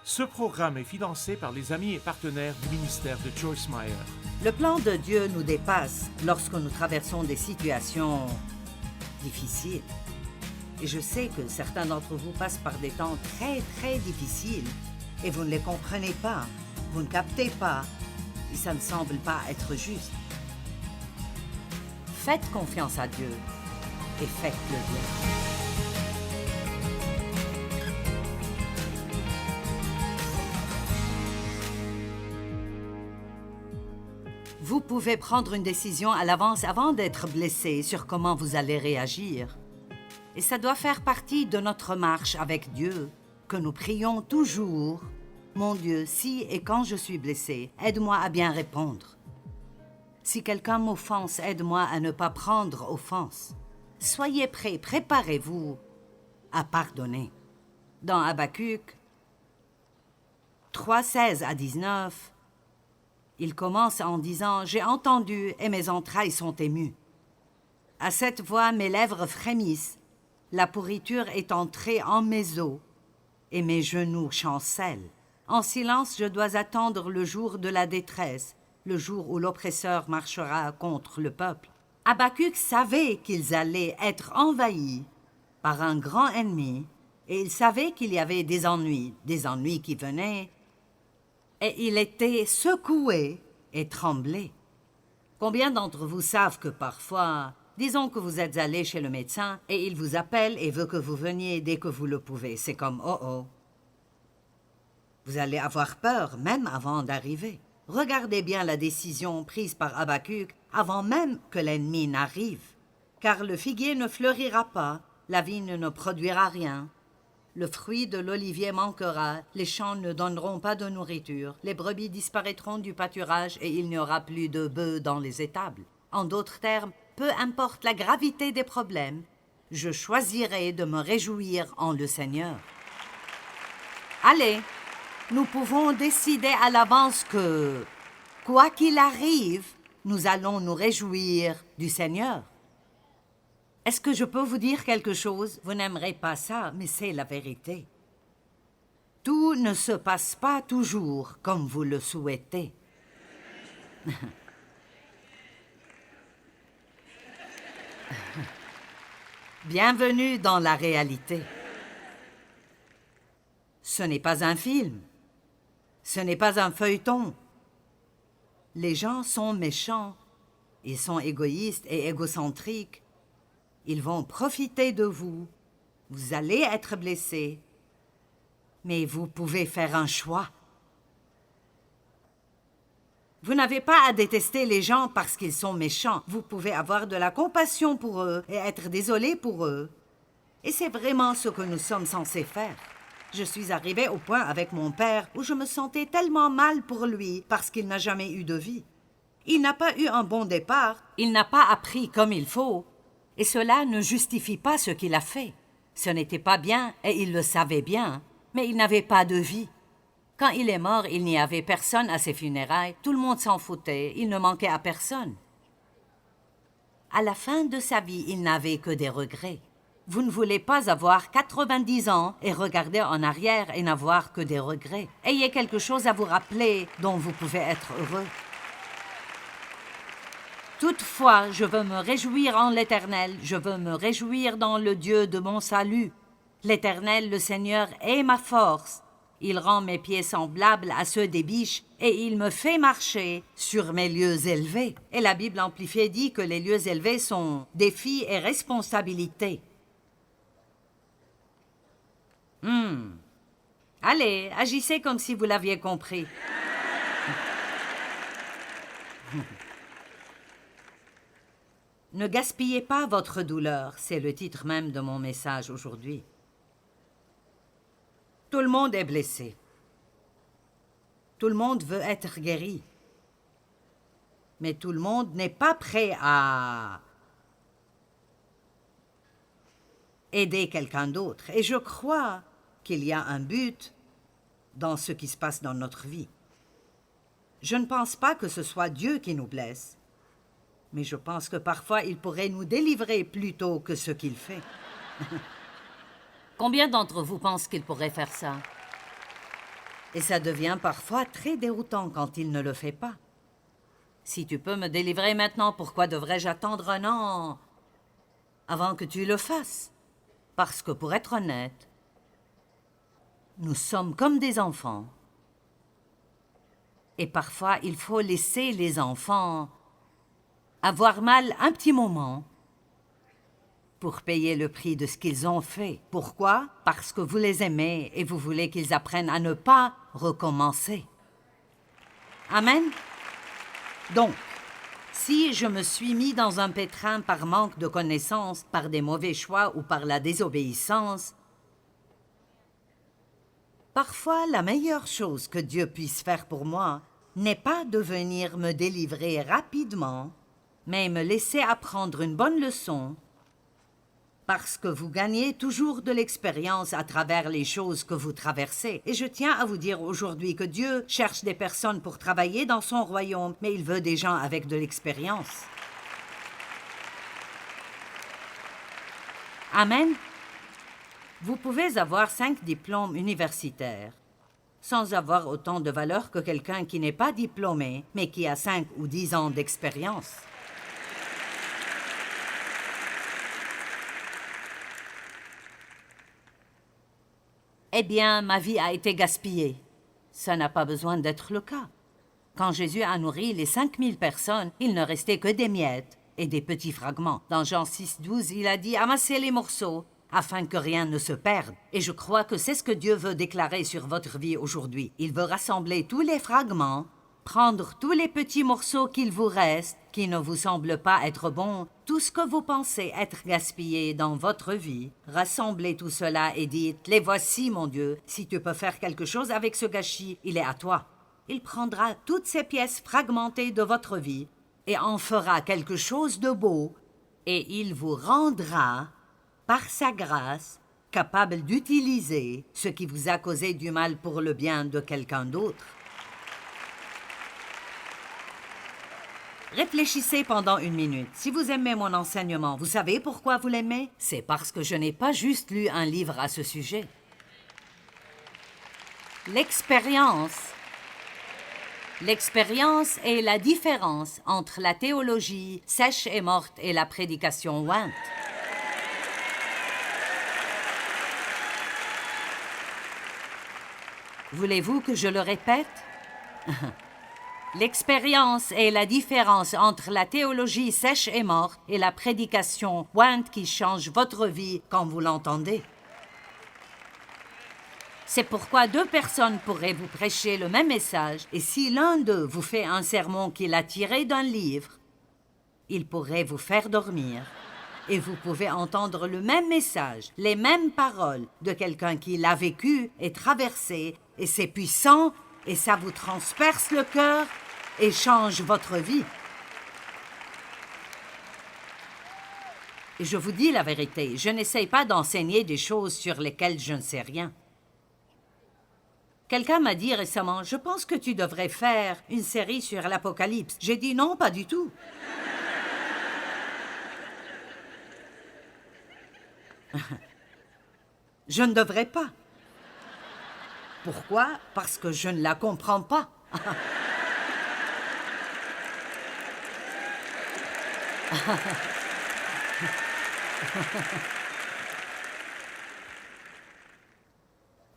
Ce programme est financé par les amis et partenaires du ministère de Joyce Meyer. Le plan de Dieu nous dépasse lorsque nous traversons des situations difficiles. Et je sais que certains d'entre vous passent par des temps très, très difficiles et vous ne les comprenez pas, vous ne captez pas et ça ne semble pas être juste. Faites confiance à Dieu et faites-le bien. Vous pouvez prendre une décision à l'avance avant d'être blessé sur comment vous allez réagir. Et ça doit faire partie de notre marche avec Dieu, que nous prions toujours. Mon Dieu, si et quand je suis blessé, aide-moi à bien répondre. Si quelqu'un m'offense, aide-moi à ne pas prendre offense. Soyez prêts, préparez-vous à pardonner. Dans Habacuc 3, 16 à 19, il commence en disant « J'ai entendu et mes entrailles sont émues. À cette voix, mes lèvres frémissent. La pourriture est entrée en mes os et mes genoux chancellent. En silence, je dois attendre le jour de la détresse, le jour où l'oppresseur marchera contre le peuple. » Habacuc savait qu'ils allaient être envahis par un grand ennemi et il savait qu'il y avait des ennuis qui venaient. Et il était secoué et tremblé. Combien d'entre vous savent que parfois, disons que vous êtes allé chez le médecin et il vous appelle et veut que vous veniez dès que vous le pouvez. C'est comme « oh oh ». Vous allez avoir peur même avant d'arriver. Regardez bien la décision prise par Habacuc avant même que l'ennemi n'arrive. Car le figuier ne fleurira pas, la vigne ne produira rien. Le fruit de l'olivier manquera, les champs ne donneront pas de nourriture, les brebis disparaîtront du pâturage et il n'y aura plus de bœufs dans les étables. En d'autres termes, peu importe la gravité des problèmes, je choisirai de me réjouir en le Seigneur. Allez, nous pouvons décider à l'avance que, quoi qu'il arrive, nous allons nous réjouir du Seigneur. Est-ce que je peux vous dire quelque chose? Vous n'aimerez pas ça, mais c'est la vérité. Tout ne se passe pas toujours comme vous le souhaitez. Bienvenue dans la réalité. Ce n'est pas un film. Ce n'est pas un feuilleton. Les gens sont méchants. Ils sont égoïstes et égocentriques. Ils vont profiter de vous. Vous allez être blessé. Mais vous pouvez faire un choix. Vous n'avez pas à détester les gens parce qu'ils sont méchants. Vous pouvez avoir de la compassion pour eux et être désolé pour eux. Et c'est vraiment ce que nous sommes censés faire. Je suis arrivée au point avec mon père où je me sentais tellement mal pour lui parce qu'il n'a jamais eu de vie. Il n'a pas eu un bon départ. Il n'a pas appris comme il faut. Et cela ne justifie pas ce qu'il a fait. Ce n'était pas bien et il le savait bien, mais il n'avait pas de vie. Quand il est mort, il n'y avait personne à ses funérailles, tout le monde s'en foutait, il ne manquait à personne. À la fin de sa vie, il n'avait que des regrets. Vous ne voulez pas avoir 90 ans et regarder en arrière et n'avoir que des regrets. Ayez quelque chose à vous rappeler dont vous pouvez être heureux. Toutefois, je veux me réjouir en l'Éternel, je veux me réjouir dans le Dieu de mon salut. L'Éternel, le Seigneur, est ma force. Il rend mes pieds semblables à ceux des biches et il me fait marcher sur mes lieux élevés. Et la Bible amplifiée dit que les lieux élevés sont défis et responsabilités. Allez, agissez comme si vous l'aviez compris. Ne gaspillez pas votre douleur, c'est le titre même de mon message aujourd'hui. Tout le monde est blessé. Tout le monde veut être guéri. Mais tout le monde n'est pas prêt à aider quelqu'un d'autre. Et je crois qu'il y a un but dans ce qui se passe dans notre vie. Je ne pense pas que ce soit Dieu qui nous blesse. Mais je pense que parfois, il pourrait nous délivrer plutôt que ce qu'il fait. Combien d'entre vous pensent qu'il pourrait faire ça? Et ça devient parfois très déroutant quand il ne le fait pas. Si tu peux me délivrer maintenant, pourquoi devrais-je attendre un an avant que tu le fasses? Parce que pour être honnête, nous sommes comme des enfants. Et parfois, il faut laisser les enfants avoir mal un petit moment pour payer le prix de ce qu'ils ont fait. Pourquoi? Parce que vous les aimez et vous voulez qu'ils apprennent à ne pas recommencer. Amen? Donc, si je me suis mis dans un pétrin par manque de connaissances, par des mauvais choix ou par la désobéissance, parfois la meilleure chose que Dieu puisse faire pour moi n'est pas de venir me délivrer rapidement, mais me laisser apprendre une bonne leçon, parce que vous gagnez toujours de l'expérience à travers les choses que vous traversez. Et je tiens à vous dire aujourd'hui que Dieu cherche des personnes pour travailler dans son royaume, mais il veut des gens avec de l'expérience. Amen. Vous pouvez avoir 5 diplômes universitaires sans avoir autant de valeur que quelqu'un qui n'est pas diplômé, mais qui a 5 ou 10 ans d'expérience. Eh bien, ma vie a été gaspillée. Ça n'a pas besoin d'être le cas. Quand Jésus a nourri les 5000 personnes, il ne restait que des miettes et des petits fragments. Dans Jean 6,12, il a dit « Amassez les morceaux afin que rien ne se perde. » Et je crois que c'est ce que Dieu veut déclarer sur votre vie aujourd'hui. Il veut rassembler tous les fragments, prendre tous les petits morceaux qu'il vous reste, qui ne vous semblent pas être bons, tout ce que vous pensez être gaspillé dans votre vie, rassemblez tout cela et dites « Les voici, mon Dieu, si tu peux faire quelque chose avec ce gâchis, il est à toi. » Il prendra toutes ces pièces fragmentées de votre vie et en fera quelque chose de beau, et il vous rendra, par sa grâce, capable d'utiliser ce qui vous a causé du mal pour le bien de quelqu'un d'autre. Réfléchissez pendant 1 minute. Si vous aimez mon enseignement, vous savez pourquoi vous l'aimez? C'est parce que je n'ai pas juste lu un livre à ce sujet. L'expérience est la différence entre la théologie sèche et morte et la prédication ointe. Voulez-vous que je le répète? L'expérience est la différence entre la théologie sèche et morte et la prédication ointe qui change votre vie quand vous l'entendez. C'est pourquoi 2 personnes pourraient vous prêcher le même message, et si l'un d'eux vous fait un sermon qu'il a tiré d'un livre, il pourrait vous faire dormir. Et vous pouvez entendre le même message, les mêmes paroles de quelqu'un qui l'a vécu et traversé, et c'est puissant, et ça vous transperce le cœur et change votre vie. Et je vous dis la vérité, je n'essaye pas d'enseigner des choses sur lesquelles je ne sais rien. Quelqu'un m'a dit récemment, « Je pense que tu devrais faire une série sur l'Apocalypse. » J'ai dit, « Non, pas du tout. » Je ne devrais pas. Pourquoi? Parce que je ne la comprends pas.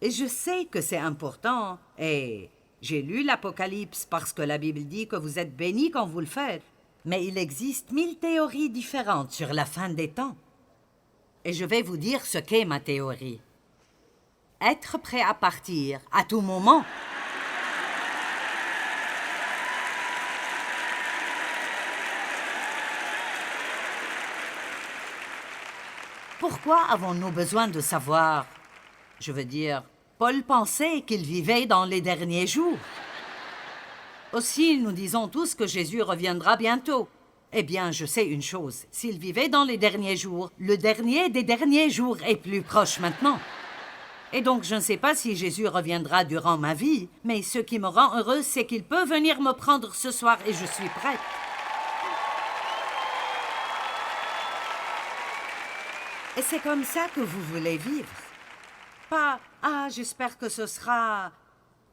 Et je sais que c'est important. Et j'ai lu l'Apocalypse parce que la Bible dit que vous êtes bénis quand vous le faites. Mais il existe 1000 théories différentes sur la fin des temps. Et je vais vous dire ce qu'est ma théorie. Être prêt à partir à tout moment. Pourquoi avons-nous besoin de savoir? Je veux dire, Paul pensait qu'il vivait dans les derniers jours. Aussi, nous disons tous que Jésus reviendra bientôt. Eh bien, je sais une chose, s'il vivait dans les derniers jours, le dernier des derniers jours est plus proche maintenant. Et donc, je ne sais pas si Jésus reviendra durant ma vie, mais ce qui me rend heureuse, c'est qu'il peut venir me prendre ce soir et je suis prête. Et c'est comme ça que vous voulez vivre. Pas « Ah, j'espère que ce sera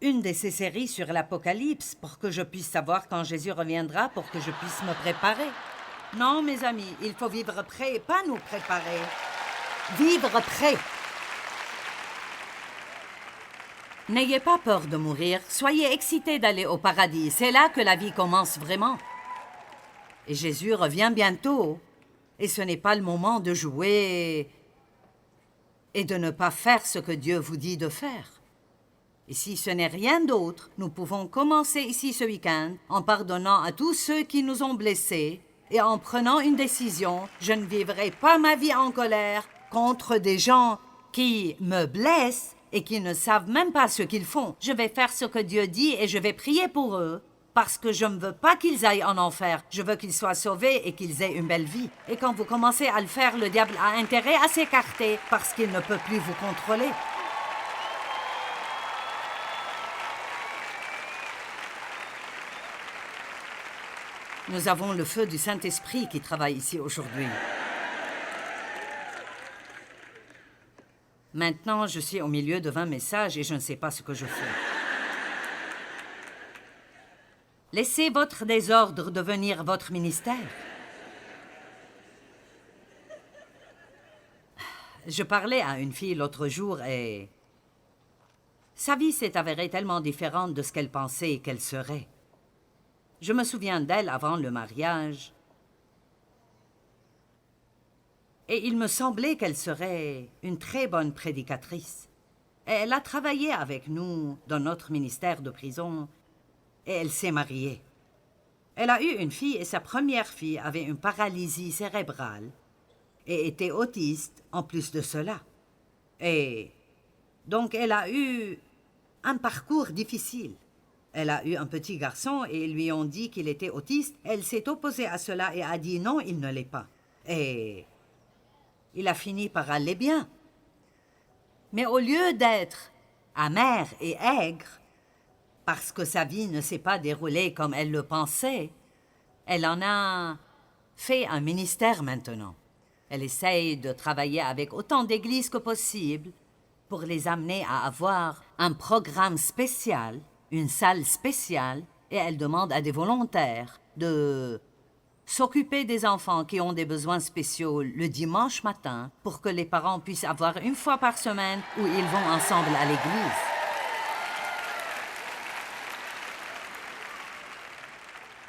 une de ces séries sur l'Apocalypse pour que je puisse savoir quand Jésus reviendra, pour que je puisse me préparer. Non, mes amis, il faut vivre prêt, pas nous préparer. Vivre prêt. N'ayez pas peur de mourir, soyez excités d'aller au paradis. C'est là que la vie commence vraiment. Et Jésus revient bientôt. Et ce n'est pas le moment de jouer et de ne pas faire ce que Dieu vous dit de faire. Et si ce n'est rien d'autre, nous pouvons commencer ici ce week-end en pardonnant à tous ceux qui nous ont blessés et en prenant une décision. Je ne vivrai pas ma vie en colère contre des gens qui me blessent et qui ne savent même pas ce qu'ils font. Je vais faire ce que Dieu dit et je vais prier pour eux parce que je ne veux pas qu'ils aillent en enfer. Je veux qu'ils soient sauvés et qu'ils aient une belle vie. Et quand vous commencez à le faire, le diable a intérêt à s'écarter parce qu'il ne peut plus vous contrôler. Nous avons le feu du Saint-Esprit qui travaille ici aujourd'hui. Maintenant, je suis au milieu de 20 messages et je ne sais pas ce que je fais. Laissez votre désordre devenir votre ministère. Je parlais à une fille l'autre jour et sa vie s'est avérée tellement différente de ce qu'elle pensait qu'elle serait. Je me souviens d'elle avant le mariage. Et il me semblait qu'elle serait une très bonne prédicatrice. Elle a travaillé avec nous dans notre ministère de prison et elle s'est mariée. Elle a eu une fille et sa première fille avait une paralysie cérébrale et était autiste en plus de cela. Et donc elle a eu un parcours difficile. Elle a eu un petit garçon et ils lui ont dit qu'il était autiste. Elle s'est opposée à cela et a dit non, il ne l'est pas. Et il a fini par aller bien. Mais au lieu d'être amère et aigre, parce que sa vie ne s'est pas déroulée comme elle le pensait, elle en a fait un ministère maintenant. Elle essaye de travailler avec autant d'églises que possible pour les amener à avoir un programme spécial, une salle spéciale, et elle demande à des volontaires de s'occuper des enfants qui ont des besoins spéciaux le dimanche matin pour que les parents puissent avoir une fois par semaine où ils vont ensemble à l'église.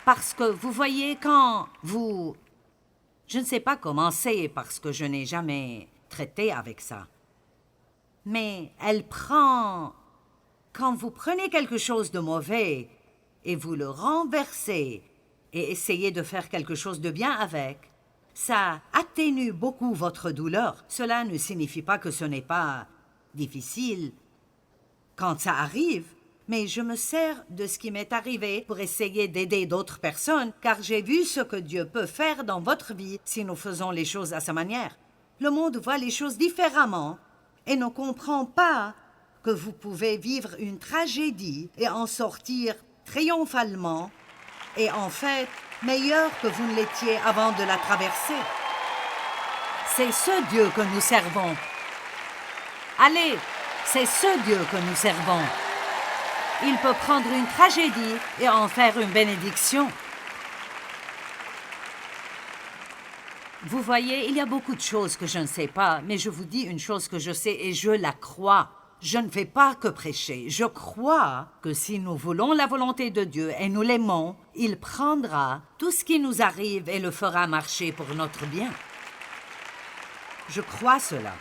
Parce que vous voyez, quand vous... Je ne sais pas comment c'est parce que je n'ai jamais traité avec ça. Mais elle prend... Quand vous prenez quelque chose de mauvais et vous le renversez et essayez de faire quelque chose de bien avec, ça atténue beaucoup votre douleur. Cela ne signifie pas que ce n'est pas difficile quand ça arrive, mais je me sers de ce qui m'est arrivé pour essayer d'aider d'autres personnes, car j'ai vu ce que Dieu peut faire dans votre vie si nous faisons les choses à sa manière. Le monde voit les choses différemment et ne comprend pas que vous pouvez vivre une tragédie et en sortir triomphalement et en fait meilleur que vous ne l'étiez avant de la traverser. C'est ce Dieu que nous servons. Allez, c'est ce Dieu que nous servons. Il peut prendre une tragédie et en faire une bénédiction. Vous voyez, il y a beaucoup de choses que je ne sais pas, mais je vous dis une chose que je sais et je la crois. Je ne fais pas que prêcher. Je crois que si nous voulons la volonté de Dieu et nous l'aimons, il prendra tout ce qui nous arrive et le fera marcher pour notre bien. Je crois cela.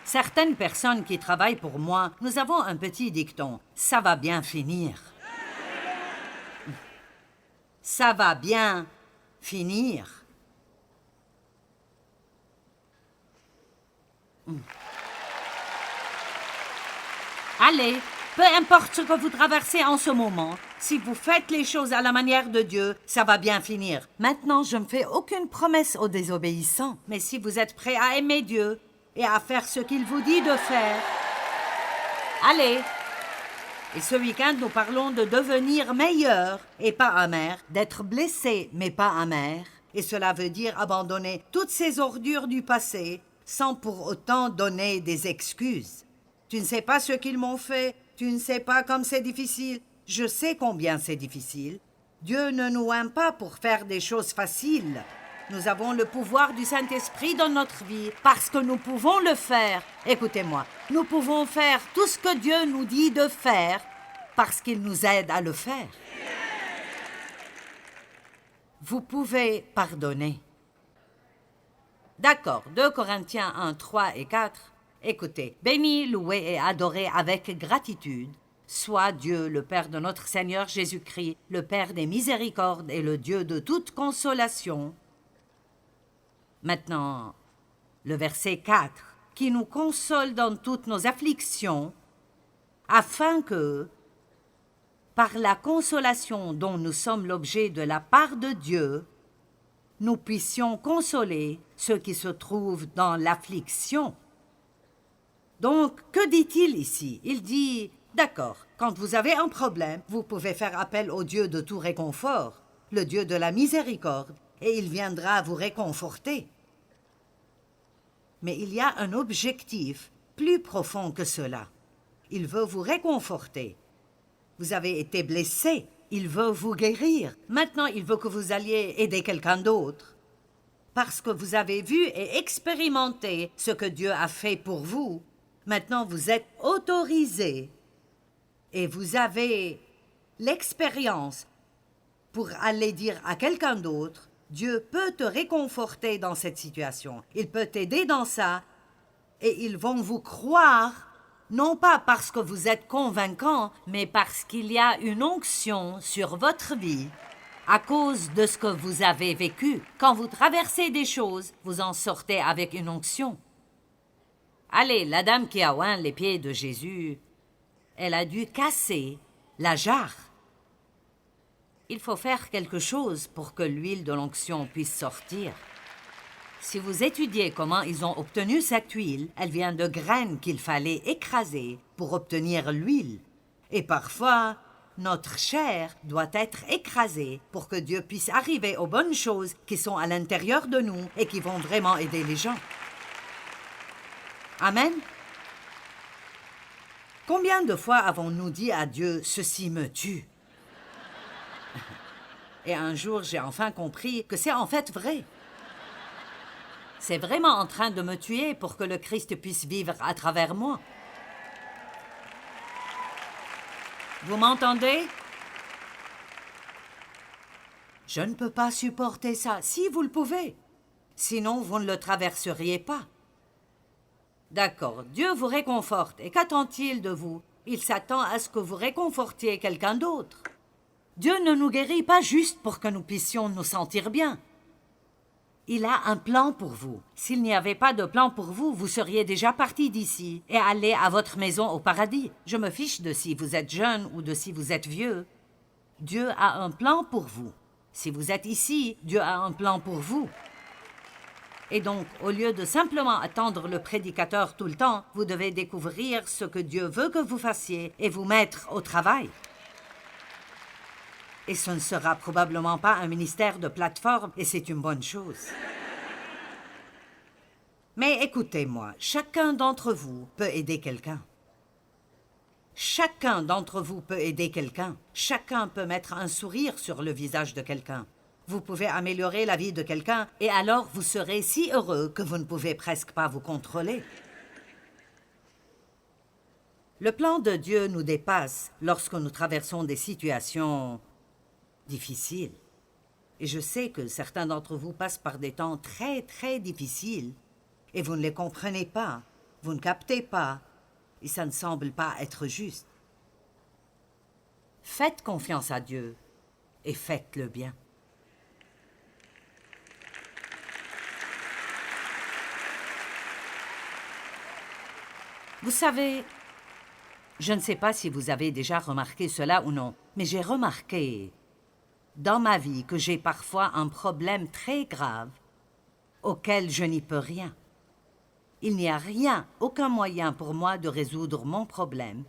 Certaines personnes qui travaillent pour moi, nous avons un petit dicton. Ça va bien finir. Ça va bien finir. Allez, peu importe ce que vous traversez en ce moment, si vous faites les choses à la manière de Dieu, ça va bien finir. Maintenant, je ne fais aucune promesse aux désobéissants, mais si vous êtes prêts à aimer Dieu et à faire ce qu'il vous dit de faire, allez. Et ce week-end, nous parlons de devenir meilleur et pas amer, d'être blessé mais pas amer. Et cela veut dire abandonner toutes ces ordures du passé sans pour autant donner des excuses. Tu ne sais pas ce qu'ils m'ont fait, Tu ne sais pas comme c'est difficile. Je sais combien c'est difficile. Dieu ne nous aime pas pour faire des choses faciles. Nous avons le pouvoir du Saint-Esprit dans notre vie parce que nous pouvons le faire. Écoutez-moi, nous pouvons faire tout ce que Dieu nous dit de faire parce qu'il nous aide à le faire. Vous pouvez pardonner. D'accord, 2 Corinthiens 1, 3 et 4. Écoutez, béni, loué et adoré avec gratitude soit Dieu, le Père de notre Seigneur Jésus-Christ, le Père des miséricordes et le Dieu de toute consolation. Maintenant, le verset 4, qui nous console dans toutes nos afflictions, afin que, par la consolation dont nous sommes l'objet de la part de Dieu, nous puissions consoler ceux qui se trouvent dans l'affliction. Donc, que dit-il ici? Il dit, d'accord, quand vous avez un problème, vous pouvez faire appel au Dieu de tout réconfort, le Dieu de la miséricorde, et il viendra vous réconforter. Mais il y a un objectif plus profond que cela. Il veut vous réconforter. Vous avez été blessé, il veut vous guérir. Maintenant, il veut que vous alliez aider quelqu'un d'autre. Parce que vous avez vu et expérimenté ce que Dieu a fait pour vous, maintenant vous êtes autorisé et vous avez l'expérience pour aller dire à quelqu'un d'autre, Dieu peut te réconforter dans cette situation. Il peut t'aider dans ça et ils vont vous croire, non pas parce que vous êtes convaincant, mais parce qu'il y a une onction sur votre vie à cause de ce que vous avez vécu. Quand vous traversez des choses, vous en sortez avec une onction. Allez, la dame qui a oint les pieds de Jésus, elle a dû casser la jarre. Il faut faire quelque chose pour que l'huile de l'onction puisse sortir. Si vous étudiez comment ils ont obtenu cette huile, elle vient de graines qu'il fallait écraser pour obtenir l'huile. Et parfois, notre chair doit être écrasée pour que Dieu puisse arriver aux bonnes choses qui sont à l'intérieur de nous et qui vont vraiment aider les gens. Amen. Combien de fois avons-nous dit à Dieu « Ceci me tue » Et un jour, j'ai enfin compris que c'est en fait vrai. C'est vraiment en train de me tuer pour que le Christ puisse vivre à travers moi. Vous m'entendez? Je ne peux pas supporter ça, si vous le pouvez. Sinon, vous ne le traverseriez pas. D'accord, Dieu vous réconforte. Et qu'attend-il de vous? Il s'attend à ce que vous réconfortiez quelqu'un d'autre. Dieu ne nous guérit pas juste pour que nous puissions nous sentir bien. Il a un plan pour vous. S'il n'y avait pas de plan pour vous, vous seriez déjà parti d'ici et allé à votre maison au paradis. Je me fiche de si vous êtes jeune ou de si vous êtes vieux. Dieu a un plan pour vous. Si vous êtes ici, Dieu a un plan pour vous. Et donc, au lieu de simplement attendre le prédicateur tout le temps, vous devez découvrir ce que Dieu veut que vous fassiez et vous mettre au travail. Et ce ne sera probablement pas un ministère de plateforme, et c'est une bonne chose. Mais écoutez-moi, chacun d'entre vous peut aider quelqu'un. Chacun d'entre vous peut aider quelqu'un. Chacun peut mettre un sourire sur le visage de quelqu'un. Vous pouvez améliorer la vie de quelqu'un, et alors vous serez si heureux que vous ne pouvez presque pas vous contrôler. Le plan de Dieu nous dépasse lorsque nous traversons des situations difficiles. Et je sais que certains d'entre vous passent par des temps très, très difficiles, et vous ne les comprenez pas, vous ne captez pas, et ça ne semble pas être juste. Faites confiance à Dieu, et faites le bien. Vous savez, je ne sais pas si vous avez déjà remarqué cela ou non, mais j'ai remarqué dans ma vie que j'ai parfois un problème très grave auquel je n'y peux rien. Il n'y a rien, aucun moyen pour moi de résoudre mon problème.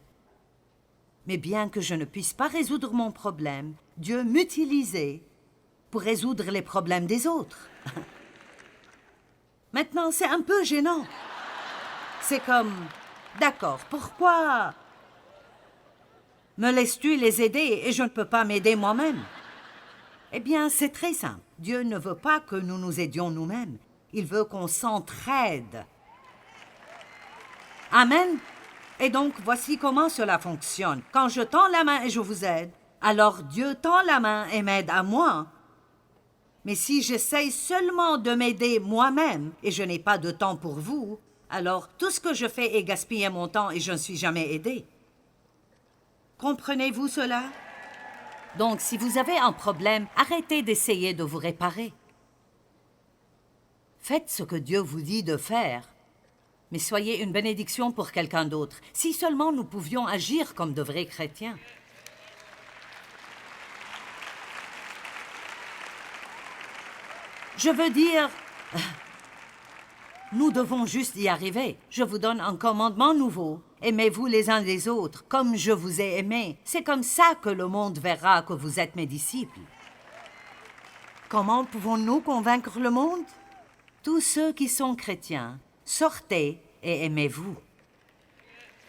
Mais bien que je ne puisse pas résoudre mon problème, Dieu m'utilisait pour résoudre les problèmes des autres. Maintenant, c'est un peu gênant. C'est comme, d'accord, pourquoi Me laisses-tu les aider et je ne peux pas m'aider moi-même? Eh bien, c'est très simple. Dieu ne veut pas que nous nous aidions nous-mêmes. Il veut qu'on s'entraide. Amen. Et donc, voici comment cela fonctionne. Quand je tends la main et je vous aide, alors Dieu tend la main et m'aide à moi. Mais si j'essaye seulement de m'aider moi-même et je n'ai pas de temps pour vous, alors tout ce que je fais est gaspiller mon temps et je ne suis jamais aidé. Comprenez-vous cela? Donc, si vous avez un problème, arrêtez d'essayer de vous réparer. Faites ce que Dieu vous dit de faire, mais soyez une bénédiction pour quelqu'un d'autre. Si seulement nous pouvions agir comme de vrais chrétiens. Je veux dire, nous devons juste y arriver. Je vous donne un commandement nouveau. Aimez-vous les uns les autres, comme je vous ai aimés. C'est comme ça que le monde verra que vous êtes mes disciples. Comment pouvons-nous convaincre le monde? Tous ceux qui sont chrétiens, sortez et aimez-vous.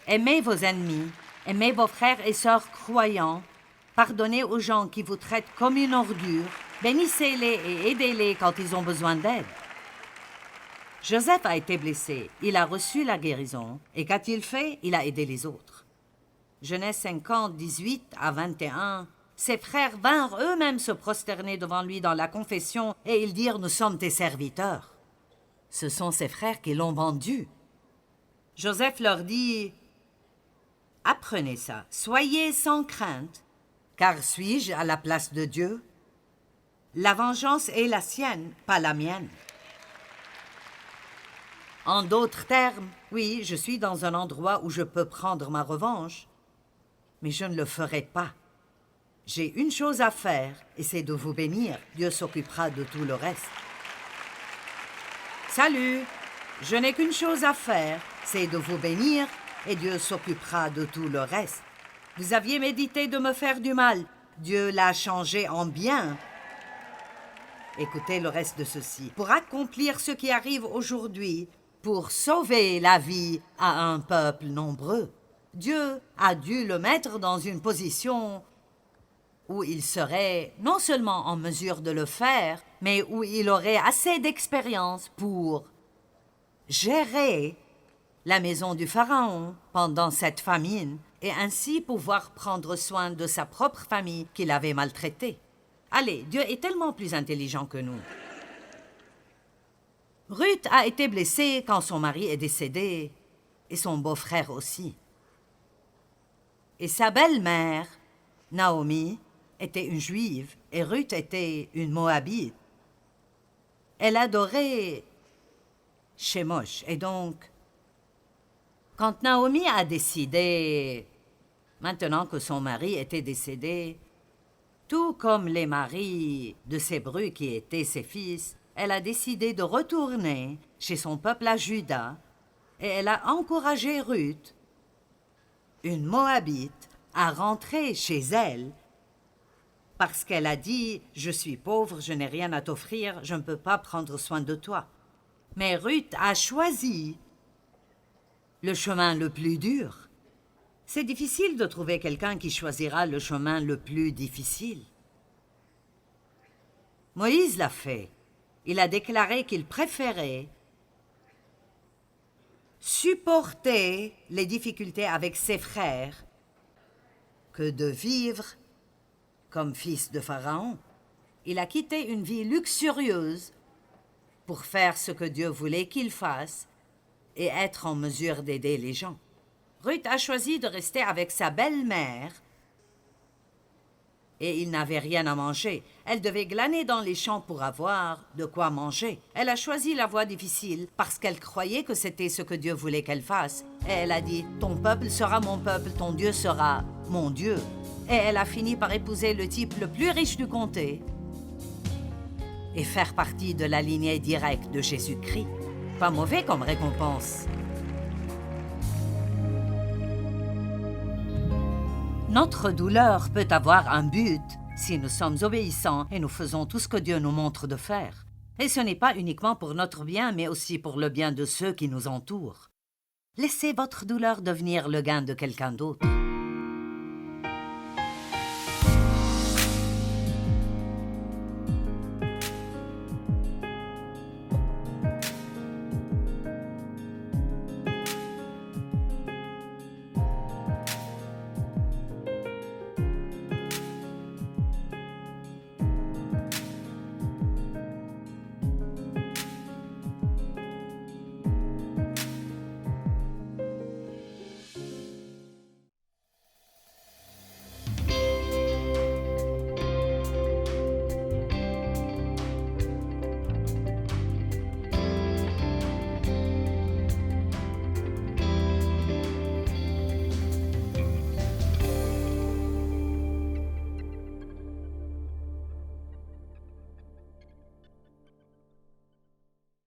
Aimez vos ennemis, aimez vos frères et sœurs croyants, pardonnez aux gens qui vous traitent comme une ordure, bénissez-les et aidez-les quand ils ont besoin d'aide. Joseph a été blessé, il a reçu la guérison, et qu'a-t-il fait? Il a aidé les autres. Genèse 50, 18 à 21, ses frères vinrent eux-mêmes se prosterner devant lui dans la confession, et ils dirent « Nous sommes tes serviteurs ». Ce sont ses frères qui l'ont vendu. Joseph leur dit « Apprenez ça, soyez sans crainte, car suis-je à la place de Dieu? La vengeance est la sienne, pas la mienne. » En d'autres termes, oui, je suis dans un endroit où je peux prendre ma revanche, mais je ne le ferai pas. J'ai une chose à faire, et c'est de vous bénir. Dieu s'occupera de tout le reste. Salut! Je n'ai qu'une chose à faire, c'est de vous bénir, et Dieu s'occupera de tout le reste. Vous aviez médité de me faire du mal. Dieu l'a changé en bien. Écoutez le reste de ceci. Pour accomplir ce qui arrive aujourd'hui, pour sauver la vie à un peuple nombreux, Dieu a dû le mettre dans une position où il serait non seulement en mesure de le faire, mais où il aurait assez d'expérience pour gérer la maison du Pharaon pendant cette famine et ainsi pouvoir prendre soin de sa propre famille qu'il avait maltraitée. Allez, Dieu est tellement plus intelligent que nous. Ruth a été blessée quand son mari est décédé, et son beau-frère aussi. Et sa belle-mère, Naomi, était une Juive, et Ruth était une Moabite. Elle adorait Shemosh, et donc, quand Naomi a décidé, maintenant que son mari était décédé, tout comme les maris de ses brus qui étaient ses fils, elle a décidé de retourner chez son peuple à Juda et elle a encouragé Ruth, une Moabite, à rentrer chez elle parce qu'elle a dit « Je suis pauvre, je n'ai rien à t'offrir, je ne peux pas prendre soin de toi. » Mais Ruth a choisi le chemin le plus dur. C'est difficile de trouver quelqu'un qui choisira le chemin le plus difficile. Moïse l'a fait. Il a déclaré qu'il préférait supporter les difficultés avec ses frères que de vivre comme fils de Pharaon. Il a quitté une vie luxurieuse pour faire ce que Dieu voulait qu'il fasse et être en mesure d'aider les gens. Ruth a choisi de rester avec sa belle-mère et il n'avait rien à manger. Elle devait glaner dans les champs pour avoir de quoi manger. Elle a choisi la voie difficile parce qu'elle croyait que c'était ce que Dieu voulait qu'elle fasse. Et elle a dit « Ton peuple sera mon peuple, ton Dieu sera mon Dieu. » Et elle a fini par épouser le type le plus riche du comté et faire partie de la lignée directe de Jésus-Christ. Pas mauvais comme récompense. Notre douleur peut avoir un but si nous sommes obéissants et nous faisons tout ce que Dieu nous montre de faire. Et ce n'est pas uniquement pour notre bien, mais aussi pour le bien de ceux qui nous entourent. Laissez votre douleur devenir le gain de quelqu'un d'autre.